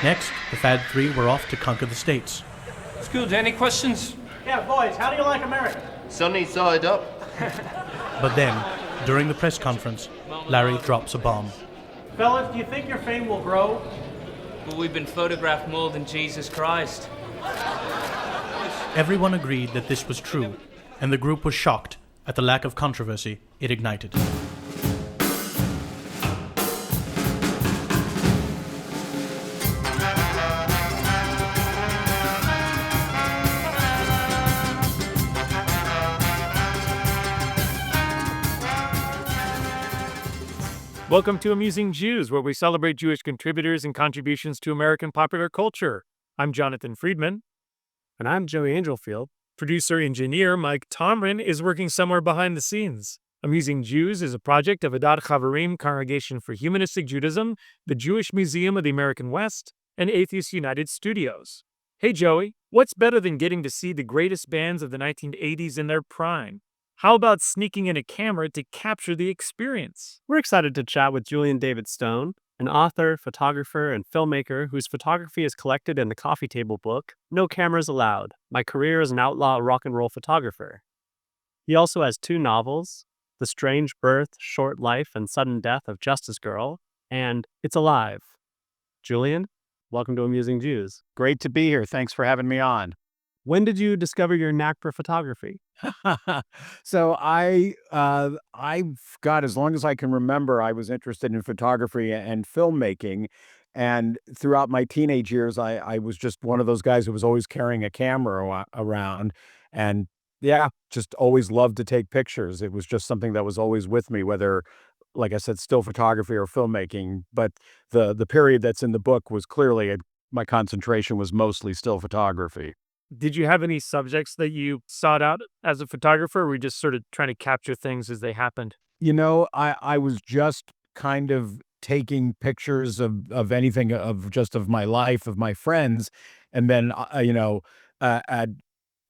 Next, the Fad Three were off to conquer the States. It's good. Any questions? Yeah, boys, how do you like America? Sunny side up. But then, during the press conference, Larry drops a bomb. Fellas, do you think your fame will grow? But we've been photographed more than Jesus Christ. Everyone agreed that this was true, and the group was shocked at the lack of controversy it ignited. Welcome to Amusing Jews, where we celebrate Jewish contributors and contributions to American popular culture. I'm Jonathan Friedmann. And I'm Joey Angelfield. Producer-engineer Mike Tomren is working somewhere behind the scenes. Amusing Jews is a project of Adat Chaverim Congregation for Humanistic Judaism, the Jewish Museum of the American West, and Atheists United Studios. Hey Joey, what's better than getting to see the greatest bands of the 1980s in their prime? How about sneaking in a camera to capture the experience? We're excited to chat with Julian David Stone, an author, photographer, and filmmaker whose photography is collected in the coffee table book, No Cameras Allowed, My Career as an Outlaw Rock Roll Photographer. He also has 2 novels, The Strange Birth, Short Life, and Sudden Death of Justice Girl, and It's Alive. Julian, welcome to Amusing Jews. Great to be here. Thanks for having me on. When did you discover your knack for photography? So I've got, as long as I can remember, I was interested in photography and filmmaking. And throughout my teenage years, I was just one of those guys who was always carrying a camera around. And yeah, just always loved to take pictures. It was just something that was always with me, whether, like I said, still photography or filmmaking. But the period that's in the book was clearly, my concentration was mostly still photography. Did you have any subjects that you sought out as a photographer, or were you just sort of trying to capture things as they happened? You know, I was just kind of taking pictures of anything, of my life, of my friends. And then,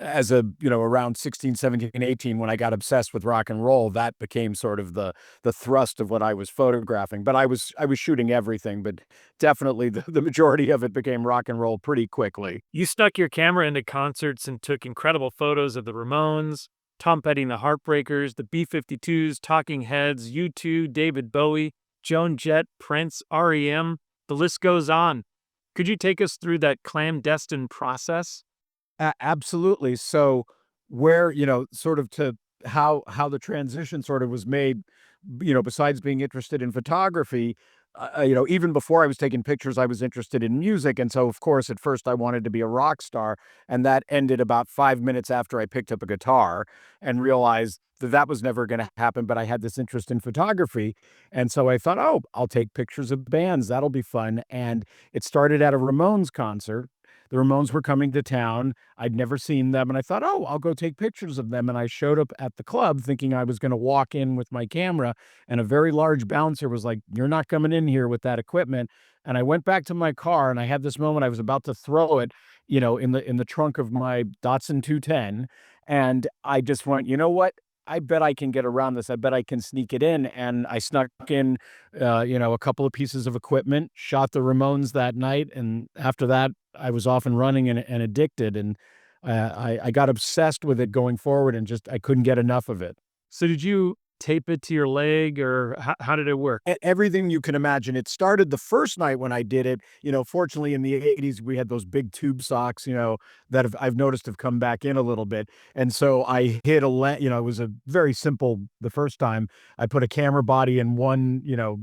as around 16, 17, 18, when I got obsessed with rock and roll, that became sort of the thrust of what I was photographing. But I was shooting everything, but definitely the majority of it became rock and roll pretty quickly. You snuck your camera into concerts and took incredible photos of the Ramones, Tom Petty and the Heartbreakers, the B-52s, Talking Heads, U2, David Bowie, Joan Jett, Prince, REM. The list goes on. Could you take us through that clandestine process? Absolutely. So where, sort of to how the transition sort of was made, besides being interested in photography, even before I was taking pictures, I was interested in music. And so, of course, at first I wanted to be a rock star. And that ended about 5 minutes after I picked up a guitar and realized that was never going to happen. But I had this interest in photography. And so I thought, oh, I'll take pictures of bands. That'll be fun. And it started at a Ramones concert. The Ramones were coming to town. I'd never seen them. And I thought, oh, I'll go take pictures of them. And I showed up at the club thinking I was going to walk in with my camera. And a very large bouncer was like, you're not coming in here with that equipment. And I went back to my car and I had this moment. I was about to throw it, in the trunk of my Datsun 210. And I just went, you know what? I bet I can get around this. I bet I can sneak it in. And I snuck in, a couple of pieces of equipment, shot the Ramones that night. And after that, I was off and running and addicted. And I got obsessed with it going forward and I couldn't get enough of it. So did you tape it to your leg, or how did it work? Everything you can imagine. It started the first night when I did it. Fortunately, in the 80s, we had those big tube socks, that I've noticed have come back in a little bit. And so I hid it was a very simple, the first time, I put a camera body in one,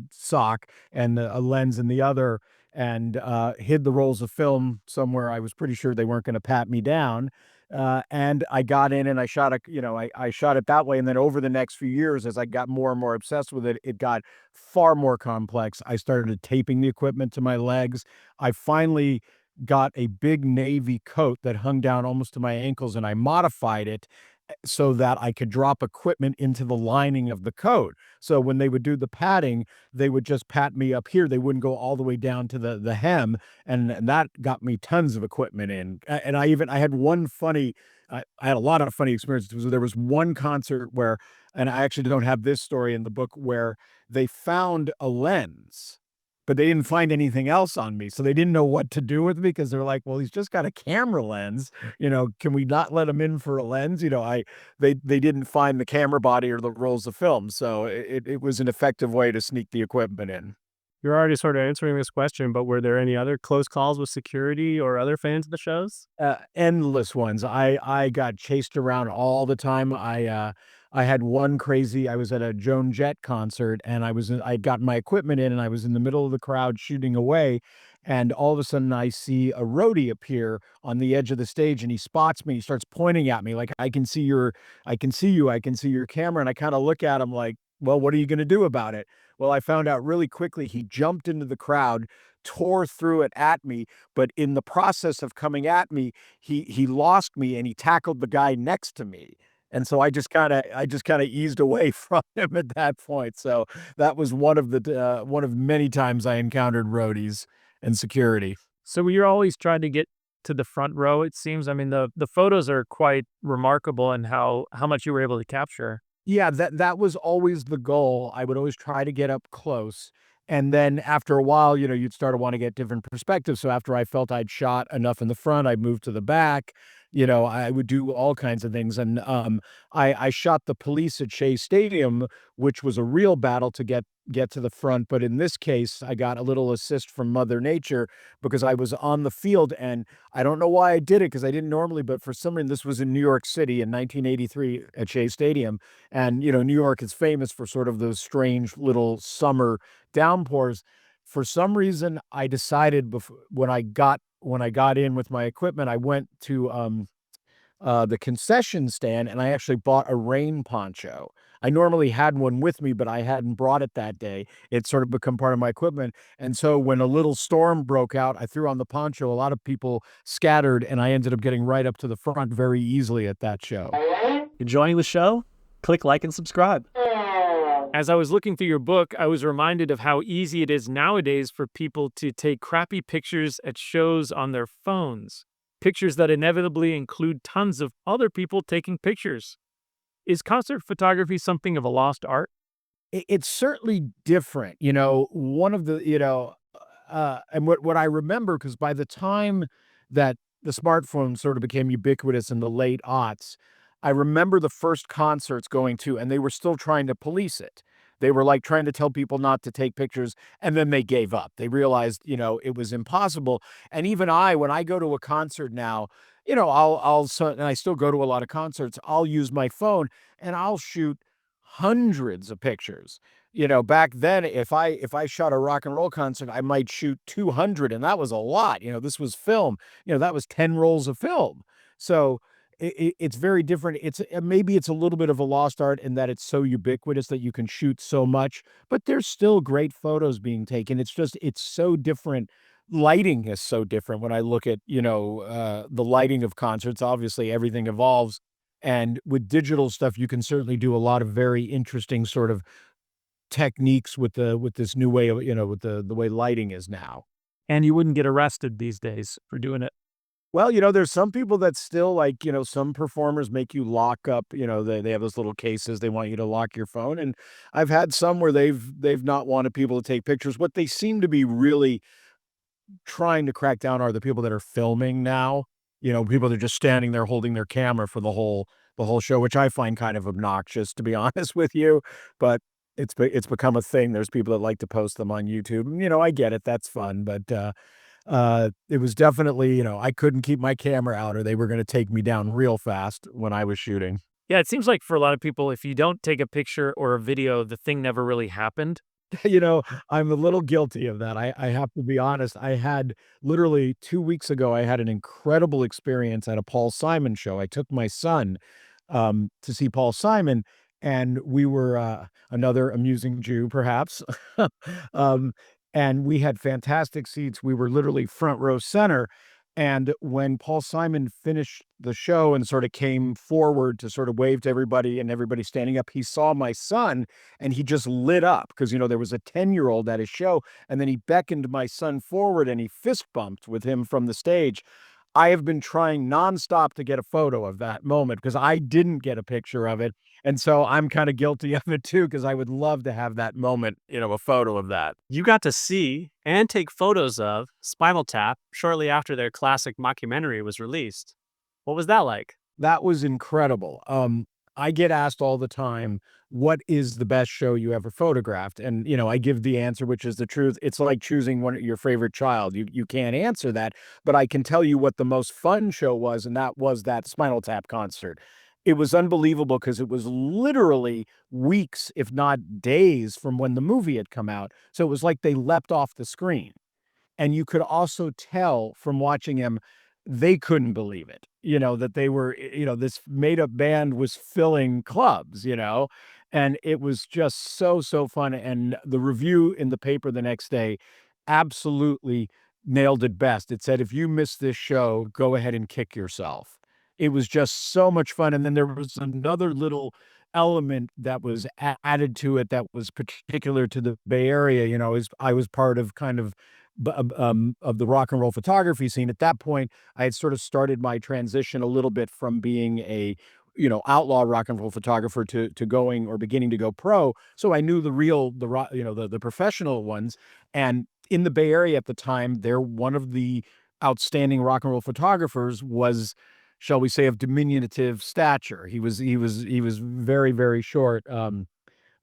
sock and a lens in the other, and hid the rolls of film somewhere. I was pretty sure they weren't going to pat me down. And I got in and I shot I shot it that way. And then over the next few years, as I got more and more obsessed with it, it got far more complex. I started taping the equipment to my legs. I finally got a big navy coat that hung down almost to my ankles, and I modified it so that I could drop equipment into the lining of the coat. So when they would do the padding, they would just pat me up here. They wouldn't go all the way down to the hem. And that got me tons of equipment in. And I had one funny, I had a lot of funny experiences. There was one concert where, and I actually don't have this story in the book, where they found a lens but they didn't find anything else on me. So they didn't know what to do with me because they're like, well, he's just got a camera lens. Can we not let him in for a lens? They didn't find the camera body or the rolls of film. So it was an effective way to sneak the equipment in. You're already sort of answering this question, but were there any other close calls with security or other fans of the shows? Endless ones. I got chased around all the time. I had one crazy. I was at a Joan Jett concert, and I got my equipment in, and I was in the middle of the crowd shooting away, and all of a sudden I see a roadie appear on the edge of the stage, and he spots me. He starts pointing at me like, I can see you, I can see your camera, and I kind of look at him like, well, what are you going to do about it? Well, I found out really quickly he jumped into the crowd, tore through it at me, but in the process of coming at me, he lost me and he tackled the guy next to me. And so I just kind of eased away from him at that point. So that was one of many times I encountered roadies and security. So you're always trying to get to the front row, it seems. I mean, the photos are quite remarkable in how much you were able to capture. Yeah, that was always the goal. I would always try to get up close. And then after a while, you'd start to want to get different perspectives. So after I felt I'd shot enough in the front, I'd move to the back. I would do all kinds of things. And I shot the police at Shea Stadium, which was a real battle to get to the front. But in this case, I got a little assist from Mother Nature because I was on the field, and I don't know why I did it because I didn't normally, but for some reason, this was in New York City in 1983 at Shea Stadium. And, New York is famous for sort of those strange little summer downpours. For some reason, I decided when I got in with my equipment, I went to the concession stand, and I actually bought a rain poncho. I normally had one with me, but I hadn't brought it that day. It's sort of become part of my equipment. And so when a little storm broke out, I threw on the poncho. A lot of people scattered, and I ended up getting right up to the front very easily at that show. Enjoying the show? Click like and subscribe. As I was looking through your book, I was reminded of how easy it is nowadays for people to take crappy pictures at shows on their phones. Pictures that inevitably include tons of other people taking pictures. Is concert photography something of a lost art? It's certainly different. One of the, and what I remember, because by the time that the smartphone sort of became ubiquitous in the late aughts, I remember the first concerts going to, and they were still trying to police it. They were like trying to tell people not to take pictures, and then they gave up. They realized, it was impossible. And even when I go to a concert now, and I still go to a lot of concerts, I'll use my phone and I'll shoot hundreds of pictures. Back then, if I shot a rock and roll concert, I might shoot 200, and that was a lot. This was film. That was 10 rolls of film. So it's very different. Maybe it's a little bit of a lost art in that it's so ubiquitous that you can shoot so much, but there's still great photos being taken. It's so different. Lighting is so different when I look at, the lighting of concerts. Obviously, everything evolves. And with digital stuff, you can certainly do a lot of very interesting sort of techniques with this new way of, with the way lighting is now. And you wouldn't get arrested these days for doing it. Well, there's some people that still like, some performers make you lock up, they have those little cases, they want you to lock your phone. And I've had some where they've not wanted people to take pictures. What they seem to be really trying to crack down are the people that are filming now, people that are just standing there holding their camera for the whole show, which I find kind of obnoxious, to be honest with you. But it's become a thing. There's people that like to post them on YouTube. I get it. That's fun. But, it was definitely, I couldn't keep my camera out or they were going to take me down real fast when I was shooting. Yeah, it seems like for a lot of people, if you don't take a picture or a video, the thing never really happened. I'm a little guilty of that. I have to be honest. I had literally 2 weeks ago, I had an incredible experience at a Paul Simon show. I took my son to see Paul Simon, and we were another amusing Jew, perhaps. um, and we had fantastic seats. We were literally front row center. And when Paul Simon finished the show and sort of came forward to sort of wave to everybody and everybody standing up, he saw my son and he just lit up because, there was a 10-year-old at his show. And then he beckoned my son forward and he fist bumped with him from the stage. I have been trying nonstop to get a photo of that moment because I didn't get a picture of it. And so I'm kind of guilty of it too, because I would love to have that moment, a photo of that. You got to see and take photos of Spinal Tap shortly after their classic mockumentary was released. What was that like? That was incredible. I get asked all the time, what is the best show you ever photographed? And, I give the answer, which is the truth. It's like choosing your favorite child. You can't answer that, but I can tell you what the most fun show was, and that was that Spinal Tap concert. It was unbelievable because it was literally weeks, if not days, from when the movie had come out. So it was like they leapt off the screen. And you could also tell from watching him, they couldn't believe it, that they were, this made up band was filling clubs, and it was just so, so fun. And the review in the paper the next day absolutely nailed it best. It said, if you miss this show, go ahead and kick yourself. It was just so much fun. And then there was another little element that was added to it that was particular to the Bay Area. I was part of kind of of the rock and roll photography scene. At that point, I had sort of started my transition a little bit from being a, outlaw rock and roll photographer to going or beginning to go pro. So I knew the professional ones. And in the Bay Area at the time, one of the outstanding rock and roll photographers was, shall we say, of diminutive stature. He was very, very short.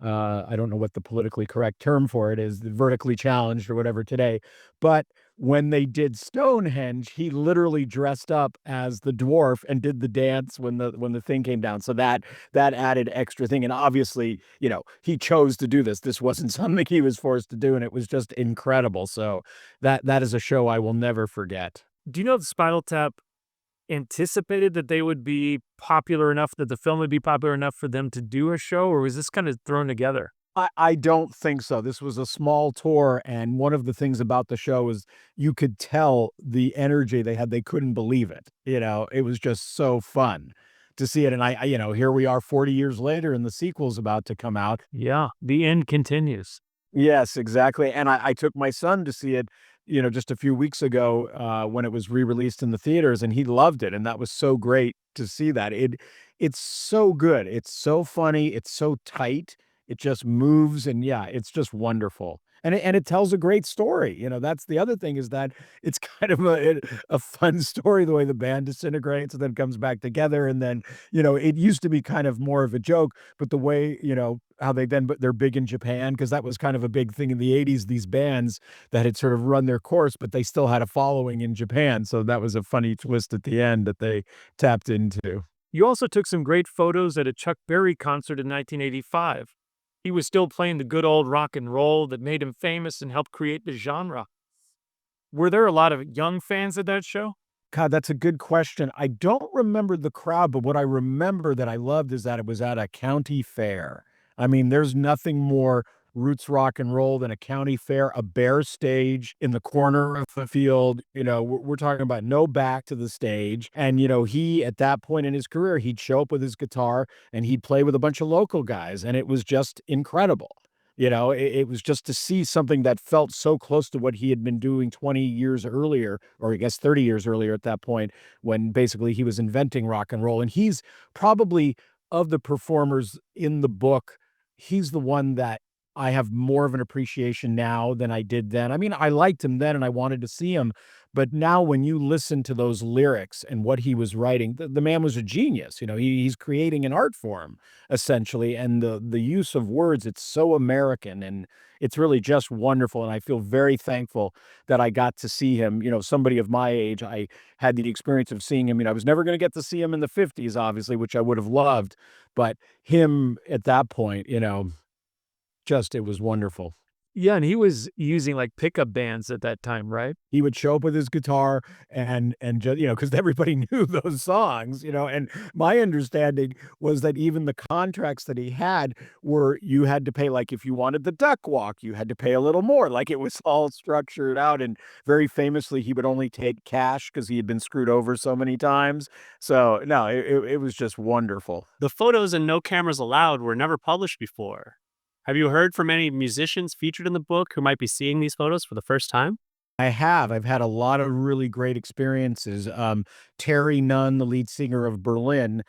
I don't know what the politically correct term for it is, vertically challenged or whatever today. But when they did Stonehenge, he literally dressed up as the dwarf and did the dance when the thing came down. So that added extra thing. And obviously, he chose to do this. This wasn't something he was forced to do, and it was just incredible. So that is a show I will never forget. Do you know if Spinal Tap anticipated that they would be popular enough, that the film would be popular enough for them to do a show, or was this kind of thrown together? I don't think so. This was a small tour, and one of the things about the show is you could tell the energy they had. They couldn't believe it. It was just so fun to see it. And here we are 40 years later, and the sequel's about to come out. Yeah, the end continues. Yes, exactly. And I took my son to see it, just a few weeks ago when it was re-released in the theaters, and he loved it. And that was so great to see that. It's so good. It's so funny. It's so tight. It just moves, and yeah, it's just wonderful. And it tells a great story. That's the other thing, is that it's kind of a fun story, the way the band disintegrates and then comes back together. And then, it used to be kind of more of a joke, but the way, how but they're big in Japan, because that was kind of a big thing in the 80s, these bands that had sort of run their course, but they still had a following in Japan. So that was a funny twist at the end that they tapped into. You also took some great photos at a Chuck Berry concert in 1985. He was still playing the good old rock and roll that made him famous and helped create the genre. Were there a lot of young fans at that show? God, that's a good question. I don't remember the crowd, but what I remember that I loved is that it was at a county fair. I mean, there's nothing more roots rock and roll than a county fair, a bare stage in the corner of the field. We're talking about no back to the stage. And, he, at that point in his career, he'd show up with his guitar and he'd play with a bunch of local guys. And it was just incredible. It was just to see something that felt so close to what he had been doing 20 years earlier, or I guess 30 years earlier at that point, when basically he was inventing rock and roll. And he's probably, of the performers in the book, he's the one that I have more of an appreciation now than I did then. I mean, I liked him then and I wanted to see him, but now when you listen to those lyrics and what he was writing, the man was a genius. He's creating an art form essentially, and the use of words, it's so American, and it's really just wonderful. And I feel very thankful that I got to see him. Somebody of my age, I had the experience of seeing him. I was never going to get to see him in the 50s, obviously, which I would have loved, but him at that point, it was wonderful. Yeah, and he was using like pickup bands at that time, right? He would show up with his guitar and just, because everybody knew those songs, and my understanding was that even the contracts that he had were, you had to pay, like if you wanted the duck walk, you had to pay a little more. Like it was all structured out. And very famously, he would only take cash because he had been screwed over so many times. So no, it was just wonderful. The photos and No Cameras Allowed were never published before. Have you heard from any musicians featured in the book who might be seeing these photos for the first time? I have. I've had a lot of really great experiences. Terry Nunn, the lead singer of Berlin,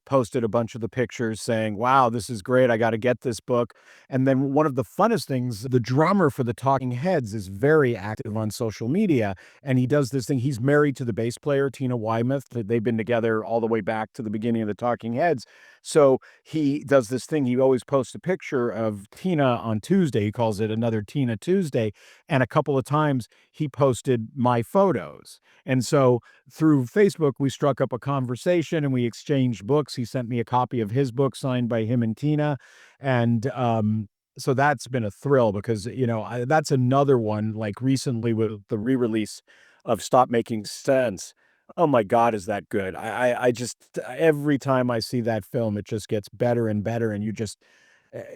posted a bunch of the pictures saying, "Wow, this is great. I got to get this book." And then one of the funnest things, the drummer for the Talking Heads is very active on social media, and he does this thing. He's married to the bass player, Tina Weymouth. They've been together all the way back to the beginning of the Talking Heads. So he does this thing. He always posts a picture of Tina on Tuesday. He calls it another Tina Tuesday. And a couple of times he posted my photos. And so through Facebook, we struck up a conversation and we exchanged books. He sent me a copy of his book signed by him and Tina. And so that's been a thrill because, that's another one like recently with the re-release of Stop Making Sense. Oh my God, is that good? I just, every time I see that film, it just gets better and better. And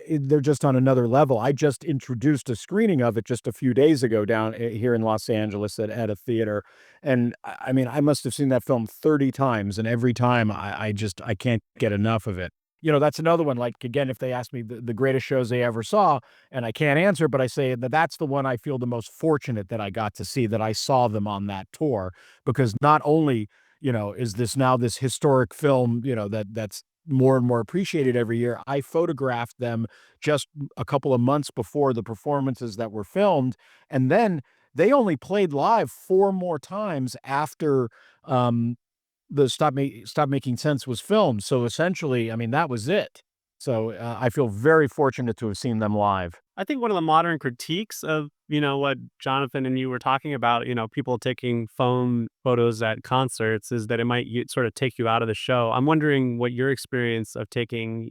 they're just on another level. I just introduced a screening of it just a few days ago down here in Los Angeles at a theater. And I mean, I must have seen that film 30 times, and every time I can't get enough of it. That's another one. Like, again, if they ask me the greatest shows they ever saw, and I can't answer, but I say that that's the one I feel the most fortunate that I got to see, that I saw them on that tour, because not only, is this now this historic film, that's more and more appreciated every year. I photographed them just a couple of months before the performances that were filmed, and then they only played live 4 more times after the Stop Making Sense was filmed. So essentially, I mean, that was it. So I feel very fortunate to have seen them live. I think one of the modern critiques of, what Jonathan and you were talking about, people taking phone photos at concerts is that it might sort of take you out of the show. I'm wondering what your experience of taking,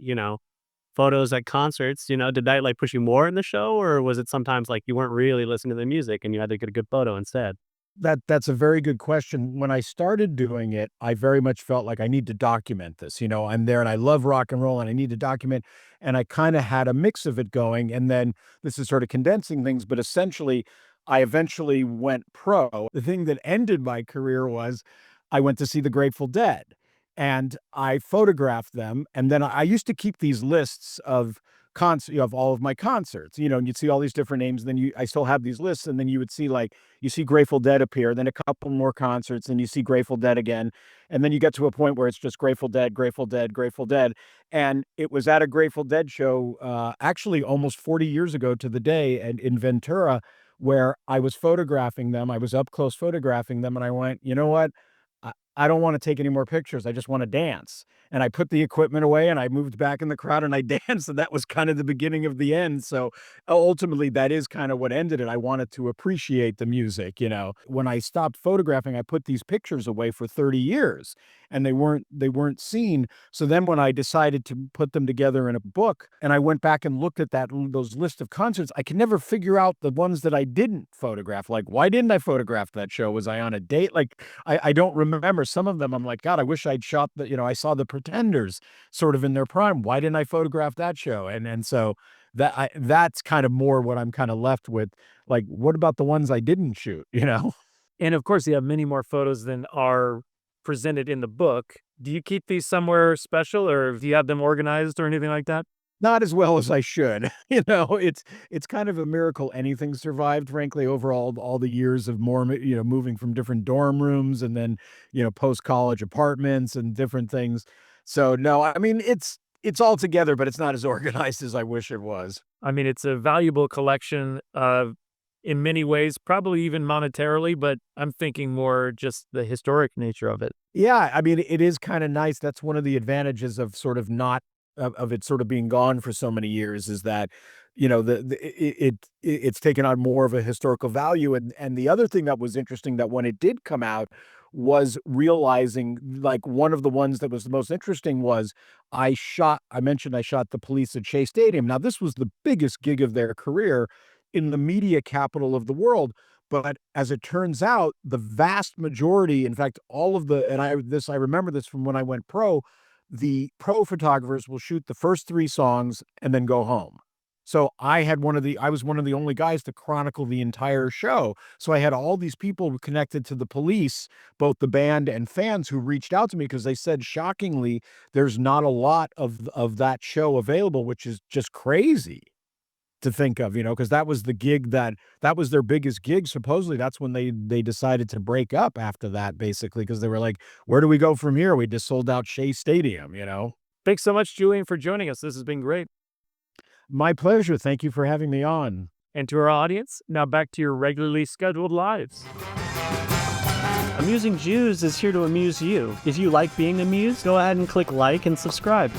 photos at concerts, did that like push you more in the show, or was it sometimes like you weren't really listening to the music and you had to get a good photo instead? That's a very good question. When I started doing it, I very much felt like I need to document this. I'm there and I love rock and roll and I need to document. And I kind of had a mix of it going. And then this is sort of condensing things, but essentially, I eventually went pro. The thing that ended my career was I went to see the Grateful Dead and I photographed them. And then I used to keep these lists of of all of my concerts, and you'd see all these different names. And then I still have these lists. And then you would see like, you see Grateful Dead appear, then a couple more concerts, and you see Grateful Dead again. And then you get to a point where it's just Grateful Dead, Grateful Dead, Grateful Dead. And it was at a Grateful Dead show, actually almost 40 years ago to the day, and in Ventura, where I was photographing them. I was up close photographing them. And I went, you know what? I don't want to take any more pictures. I just want to dance. And I put the equipment away and I moved back in the crowd and I danced. And that was kind of the beginning of the end. So ultimately, that is kind of what ended it. I wanted to appreciate the music. When I stopped photographing, I put these pictures away for 30 years and they weren't seen. So then when I decided to put them together in a book and I went back and looked at those list of concerts, I could never figure out the ones that I didn't photograph. Like, why didn't I photograph that show? Was I on a date? Like, I don't remember some of them. I'm like, God, I wish I'd shot I saw the Pretenders sort of in their prime. Why didn't I photograph that show? And so that's kind of more what I'm kind of left with. Like, what about the ones I didn't shoot, And of course, you have many more photos than are presented in the book. Do you keep these somewhere special, or do you have them organized or anything like that? Not as well as I should. It's kind of a miracle anything survived, frankly, over all the years of more, moving from different dorm rooms and then, post-college apartments and different things. So no, I mean, it's all together, but it's not as organized as I wish it was. I mean, it's a valuable collection in many ways, probably even monetarily, but I'm thinking more just the historic nature of it. Yeah, I mean, it is kind of nice. That's one of the advantages of sort of not of it sort of being gone for so many years, is that, it's taken on more of a historical value. And the other thing that was interesting, that when it did come out, was realizing, like, one of the ones that was the most interesting was I mentioned I shot the Police at Shea Stadium. Now, this was the biggest gig of their career in the media capital of the world. But as it turns out, the vast majority, in fact, all of the, and I remember this from when I went pro, the pro photographers will shoot the first 3 songs and then go home. So I was one of the only guys to chronicle the entire show. So I had all these people connected to the Police, both the band and fans, who reached out to me because they said, shockingly, there's not a lot of that show available, which is just crazy. to think of, because that was the gig that was their biggest gig. Supposedly, that's when they decided to break up after that, basically, because they were like, where do we go from here? We just sold out Shea Stadium. Thanks so much, Julian, for joining us. This has been great. My pleasure. Thank you for having me on. And to our audience, now back to your regularly scheduled lives. Amusing Jews is here to amuse you. If you like being amused, go ahead and click like and subscribe.